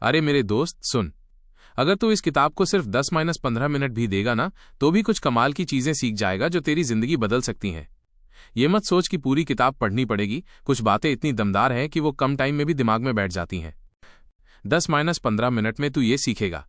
अरे मेरे दोस्त सुन, अगर तू इस किताब को सिर्फ 10-15 मिनट भी देगा ना, तो भी कुछ कमाल की चीजें सीख जाएगा जो तेरी जिंदगी बदल सकती हैं। ये मत सोच कि पूरी किताब पढ़नी पड़ेगी, कुछ बातें इतनी दमदार हैं कि वो कम टाइम में भी दिमाग में बैठ जाती हैं। 10-15 मिनट में तू ये सीखेगा।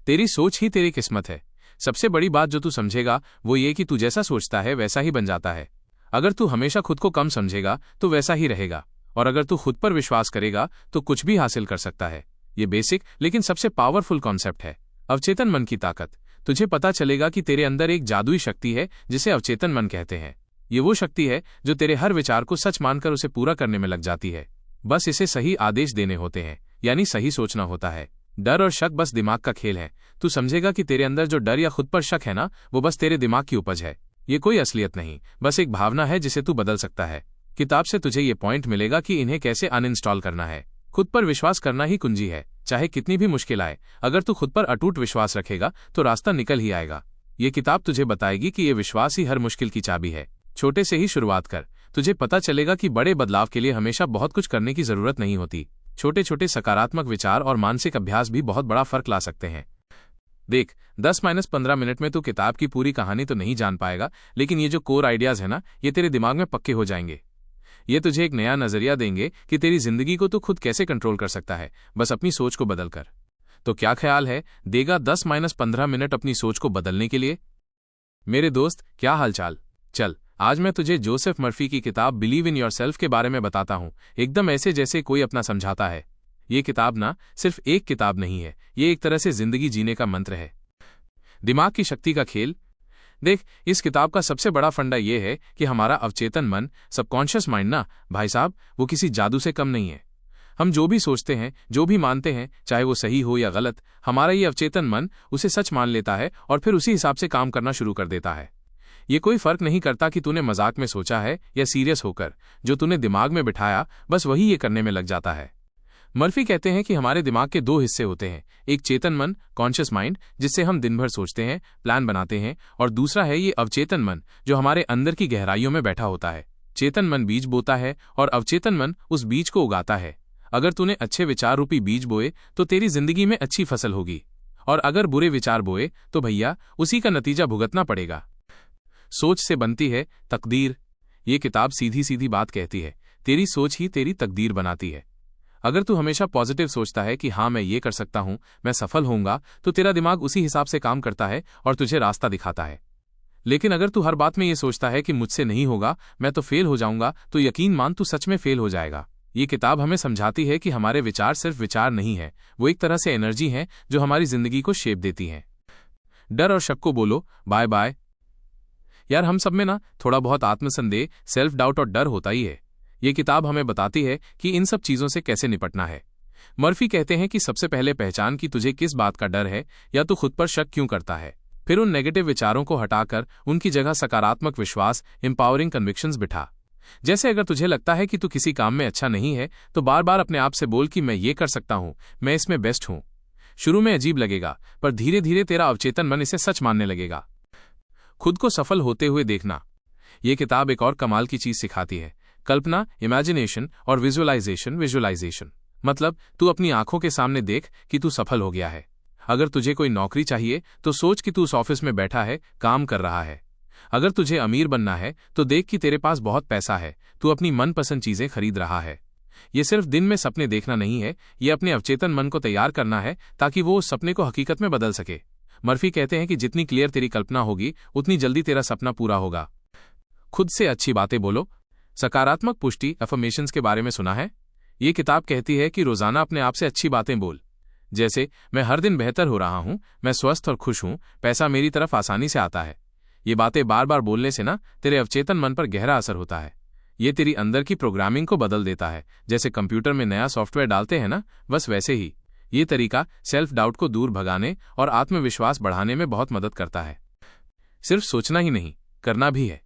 तेरी सोच ही तेरी किस्मत है। सबसे बड़ी बात जो तू समझेगा वो ये कि तू जैसा सोचता है वैसा ही बन जाता है। अगर तू हमेशा खुद को कम समझेगा तो वैसा ही रहेगा, और अगर तू खुद पर विश्वास करेगा तो कुछ भी हासिल कर सकता है। ये बेसिक लेकिन सबसे पावरफुल कॉन्सेप्ट है, अवचेतन मन की ताकत। तुझे पता चलेगा कि तेरे अंदर एक जादुई शक्ति है जिसे अवचेतन मन कहते हैं। ये वो शक्ति है जो तेरे हर विचार को सच मानकर उसे पूरा करने में लग जाती है। बस इसे सही आदेश देने होते हैं, यानी सही सोचना होता है। डर और शक बस दिमाग का खेल है। तू समझेगा कि तेरे अंदर जो डर या खुद पर शक है ना, वो बस तेरे दिमाग की उपज है। ये कोई असलियत नहीं, बस एक भावना है जिसे तू बदल सकता है। किताब से तुझे ये पॉइंट मिलेगा कि इन्हें कैसे अनइंस्टॉल करना है। खुद पर विश्वास करना ही कुंजी है, चाहे कितनी भी मुश्किल आए। अगर तू खुद पर अटूट विश्वास रखेगा तो रास्ता निकल ही आएगा। ये किताब तुझे बताएगी कि ये विश्वास ही हर मुश्किल की चाबी है। छोटे से ही शुरुआत कर, तुझे पता चलेगा कि बड़े बदलाव के लिए हमेशा बहुत कुछ करने की जरूरत नहीं होती। छोटे छोटे सकारात्मक विचार और मानसिक अभ्यास भी बहुत बड़ा फर्क ला सकते हैं। देख, 10-15 मिनट में तू किताब की पूरी कहानी तो नहीं जान पाएगा, लेकिन ये जो कोर आइडियाज है ना, ये तेरे दिमाग में पक्के हो जाएंगे। ये तुझे एक नया नजरिया देंगे कि तेरी जिंदगी को तू खुद कैसे कंट्रोल कर सकता है, बस अपनी सोच को बदल कर। तो क्या ख्याल है, देगा 10-15 मिनट अपनी सोच को बदलने के लिए? मेरे दोस्त, क्या हालचाल? चल, आज मैं तुझे जोसेफ मर्फी की किताब बिलीव इन योरसेल्फ के बारे में बताता हूं, एकदम ऐसे जैसे कोई अपना समझाता है। ये किताब ना सिर्फ एक किताब नहीं है, ये एक तरह से जिंदगी जीने का मंत्र है। दिमाग की शक्ति का खेल। देख, इस किताब का सबसे बड़ा फंडा ये है कि हमारा अवचेतन मन, सबकॉन्शियस माइंड ना भाई साहब, वो किसी जादू से कम नहीं है। हम जो भी सोचते हैं, जो भी मानते हैं, चाहे वो सही हो या गलत, हमारा ये अवचेतन मन उसे सच मान लेता है और फिर उसी हिसाब से काम करना शुरू कर देता है। ये कोई फर्क नहीं करता कि तूने मजाक में सोचा है या सीरियस होकर, जो तूने दिमाग में बिठाया बस वही ये करने में लग जाता है। मर्फी कहते हैं कि हमारे दिमाग के दो हिस्से होते हैं, एक चेतन मन, कॉन्शियस माइंड, जिससे हम दिन भर सोचते हैं, प्लान बनाते हैं, और दूसरा है ये अवचेतन मन, जो हमारे अंदर की गहराइयों में बैठा होता है। चेतन मन बीज बोता है और अवचेतन मन उस बीज को उगाता है। अगर तूने अच्छे विचार रूपी बीज बोए तो तेरी जिंदगी में अच्छी फसल होगी, और अगर बुरे विचार बोए तो भैया उसी का नतीजा भुगतना पड़ेगा। सोच से बनती है तकदीर। ये किताब सीधी सीधी बात कहती है, तेरी सोच ही तेरी तकदीर बनाती है। अगर तू हमेशा पॉजिटिव सोचता है कि हाँ मैं ये कर सकता हूं, मैं सफल होऊंगा, तो तेरा दिमाग उसी हिसाब से काम करता है और तुझे रास्ता दिखाता है। लेकिन अगर तू हर बात में ये सोचता है कि मुझसे नहीं होगा, मैं तो फेल हो जाऊंगा, तो यकीन मान तू सच में फेल हो जाएगा। ये किताब हमें समझाती है कि हमारे विचार सिर्फ विचार नहीं है, वो एक तरह से एनर्जी है जो हमारी जिंदगी को शेप देती है। डर और शक को बोलो बाय बाय। यार, हम सब में ना थोड़ा बहुत आत्मसंदेह, सेल्फ डाउट और डर होता ही है। ये किताब हमें बताती है कि इन सब चीजों से कैसे निपटना है। मर्फी कहते हैं कि सबसे पहले पहचान कि तुझे किस बात का डर है या तू खुद पर शक क्यों करता है। फिर उन नेगेटिव विचारों को हटाकर उनकी जगह सकारात्मक विश्वास, एम्पावरिंग कन्विक्शंस बिठा। जैसे अगर तुझे लगता है कि तू किसी काम में अच्छा नहीं है, तो बार बार अपने आप से बोल कि मैं ये कर सकता हूं, मैं इसमें बेस्ट हूं। शुरू में अजीब लगेगा, पर धीरे धीरे तेरा अवचेतन मन इसे सच मानने लगेगा। खुद को सफल होते हुए देखना। ये किताब एक और कमाल की चीज सिखाती है, कल्पना, इमेजिनेशन और विजुअलाइजेशन। मतलब तू अपनी आंखों के सामने देख कि तू सफल हो गया है। अगर तुझे कोई नौकरी चाहिए तो सोच कि तू उस ऑफिस में बैठा है, काम कर रहा है। अगर तुझे अमीर बनना है तो देख कि तेरे पास बहुत पैसा है, तू अपनी मनपसंद चीजें खरीद रहा है। ये सिर्फ दिन में सपने देखना नहीं है, ये अपने अवचेतन मन को तैयार करना है ताकि वो उस सपने को हकीकत में बदल सके। मर्फी कहते हैं कि जितनी क्लियर तेरी कल्पना होगी, उतनी जल्दी तेरा सपना पूरा होगा। खुद से अच्छी बातें बोलो। सकारात्मक पुष्टि, अफर्मेशंस के बारे में सुना है? ये किताब कहती है कि रोजाना अपने आप से अच्छी बातें बोल, जैसे मैं हर दिन बेहतर हो रहा हूं, मैं स्वस्थ और खुश हूं, पैसा मेरी तरफ आसानी से आता है। ये बातें बार बार बोलने से ना तेरे अवचेतन मन पर गहरा असर होता है। ये तेरी अंदर की प्रोग्रामिंग को बदल देता है। जैसे कंप्यूटर में नया सॉफ्टवेयर डालते हैं ना, बस वैसे ही ये तरीका सेल्फ डाउट को दूर भगाने और आत्मविश्वास बढ़ाने में बहुत मदद करता है। सिर्फ सोचना ही नहीं, करना भी है।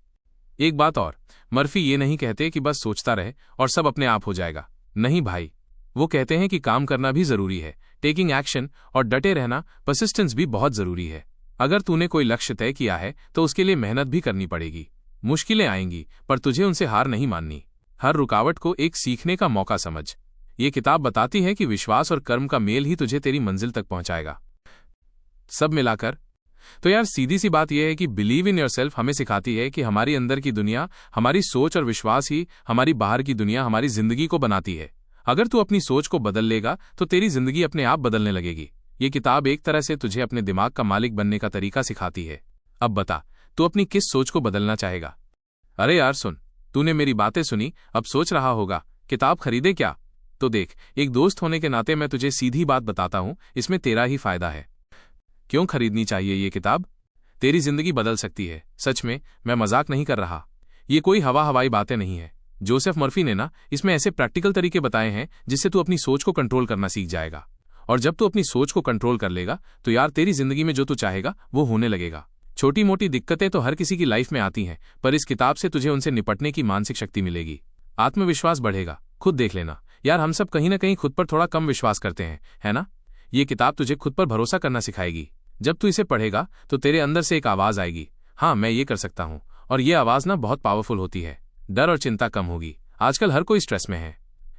एक बात और, मर्फी ये नहीं कहते कि बस सोचता रहे और सब अपने आप हो जाएगा। नहीं भाई, वो कहते हैं कि काम करना भी जरूरी है, टेकिंग एक्शन और डटे रहना, परसिस्टेंस भी बहुत जरूरी है। अगर तूने कोई लक्ष्य तय किया है तो उसके लिए मेहनत भी करनी पड़ेगी। मुश्किलें आएंगी, पर तुझे उनसे हार नहीं माननी। हर रुकावट को एक सीखने का मौका समझ। ये किताब बताती है कि विश्वास और कर्म का मेल ही तुझे तेरी मंजिल तक पहुंचाएगा। सब मिलाकर तो यार सीधी सी बात यह है कि बिलीव इन योरसेल्फ हमें सिखाती है कि हमारी अंदर की दुनिया, हमारी सोच और विश्वास ही हमारी बाहर की दुनिया, हमारी जिंदगी को बनाती है। अगर तू अपनी सोच को बदल लेगा तो तेरी जिंदगी अपने आप बदलने लगेगी। ये किताब एक तरह से तुझे अपने दिमाग का मालिक बनने का तरीका सिखाती है। अब बता, तू अपनी किस सोच को बदलना चाहेगा? अरे यार सुन, तूने मेरी बातें सुनी, अब सोच रहा होगा किताब खरीदे क्या? तो देख, एक दोस्त होने के नाते मैं तुझे सीधी बात बताता हूं, इसमें तेरा ही फायदा है। क्यों खरीदनी चाहिए ये किताब? तेरी जिंदगी बदल सकती है। सच में, मैं मजाक नहीं कर रहा। ये कोई हवाई बातें नहीं है। जोसेफ मर्फी ने ना इसमें ऐसे प्रैक्टिकल तरीके बताए हैं जिससे तू अपनी सोच को कंट्रोल करना सीख जाएगा। और जब तू अपनी सोच को कंट्रोल कर लेगा तो यार तेरी जिंदगी में जो तू चाहेगा वो होने लगेगा। छोटी मोटी दिक्कतें तो हर किसी की लाइफ में आती हैं, पर इस किताब से तुझे उनसे निपटने की मानसिक शक्ति मिलेगी, आत्मविश्वास बढ़ेगा। खुद देख लेना यार, हम सब कहीं ना कहीं खुद पर थोड़ा कम विश्वास करते हैं, है ना? ये किताब तुझे खुद पर भरोसा करना सिखाएगी। जब तू इसे पढ़ेगा तो तेरे अंदर से एक आवाज आएगी, हाँ मैं ये कर सकता हूँ। और ये आवाज ना बहुत पावरफुल होती है। डर और चिंता कम होगी। आजकल हर कोई स्ट्रेस में है।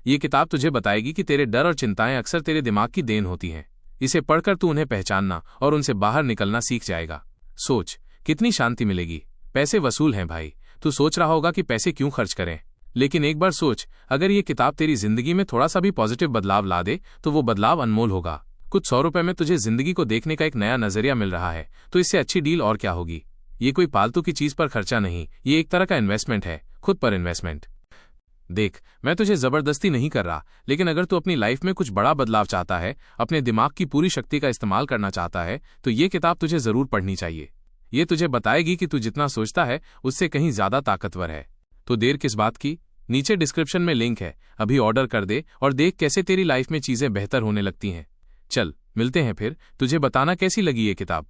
ये किताब तुझे बताएगी कि तेरे डर और चिंताएं अक्सर तेरे दिमाग की देन होती हैं। इसे पढ़कर तू उन्हें पहचानना और उनसे बाहर निकलना सीख जाएगा। सोच, कितनी शांति मिलेगी। पैसे वसूल हैं भाई। तू सोच रहा होगा कि पैसे क्यों खर्च करें, लेकिन एक बार सोच, अगर ये किताब तेरी जिंदगी में थोड़ा सा भी पॉजिटिव बदलाव ला दे तो वो बदलाव अनमोल होगा। कुछ 100 रुपए में तुझे जिंदगी को देखने का एक नया नजरिया मिल रहा है, तो इससे अच्छी डील और क्या होगी। ये कोई फालतू की चीज पर खर्चा नहीं, ये एक तरह का इन्वेस्टमेंट है, खुद पर इन्वेस्टमेंट। देख, मैं तुझे जबरदस्ती नहीं कर रहा, लेकिन अगर तू अपनी लाइफ में कुछ बड़ा बदलाव चाहता है, अपने दिमाग की पूरी शक्ति का इस्तेमाल करना चाहता है, तो ये किताब तुझे जरूर पढ़नी चाहिए। ये तुझे बताएगी कि तू जितना सोचता है उससे कहीं ज्यादा ताकतवर है। तो देर किस बात की? नीचे डिस्क्रिप्शन में लिंक है, अभी ऑर्डर कर दे और देख कैसे तेरी लाइफ में चीजें बेहतर होने लगती हैं। चल मिलते हैं फिर, तुझे बताना कैसी लगी ये किताब।